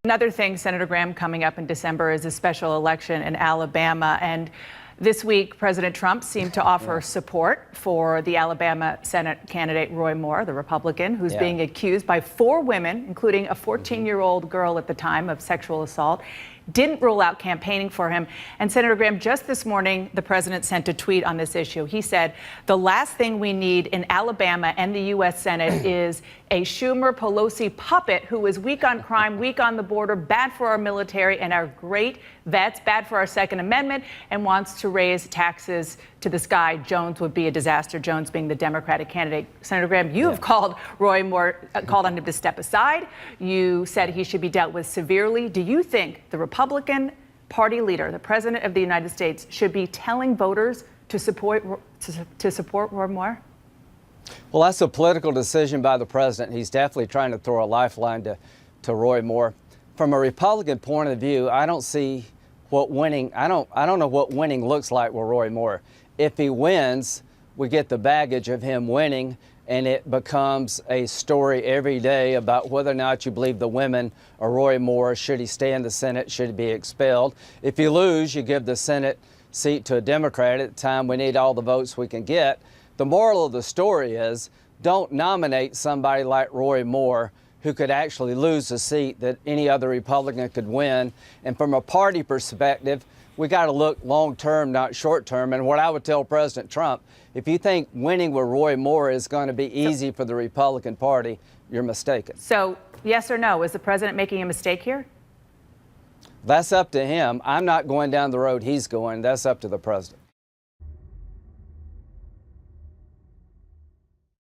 Another thing, Senator Graham, coming up in December is a special election in Alabama. And this week, President Trump seemed to offer support for the Alabama Senate candidate Roy Moore, the Republican, who's being accused by 4 women, including a 14-year-old girl at the time, of sexual assault. Didn't rule out campaigning for him. And Senator Graham, just this morning, the president sent a tweet on this issue. He said, the last thing we need in Alabama and the U.S. Senate is a Schumer-Pelosi puppet who is weak on crime, weak on the border, bad for our military and our great vets, bad for our Second Amendment, and wants to raise taxes to the sky. Jones would be a disaster, Jones being the Democratic candidate. Senator Graham, you have called Roy Moore, called on him to step aside. You said he should be dealt with severely. Do you think the Republican Party leader, the President of the United States, should be telling voters to support Roy Moore? Well, that's a political decision by the president. He's definitely trying to throw a lifeline to Roy Moore. From a Republican point of view, I don't see what winning, I don't know what winning looks like with Roy Moore. If he wins, we get the baggage of him winning, and it becomes a story every day about whether or not you believe the women or Roy Moore. Should he stay in the Senate? Should he be expelled? If you lose, you give the Senate seat to a Democrat. At the time, we need all the votes we can get. The moral of the story is, don't nominate somebody like Roy Moore, who could actually lose a seat that any other Republican could win. And from a party perspective, we got to look long-term, not short-term. And what I would tell President Trump, if you think winning with Roy Moore is going to be easy for the Republican Party, you're mistaken. So, yes or no, is the president making a mistake here? That's up to him. I'm not going down the road he's going. That's up to the president.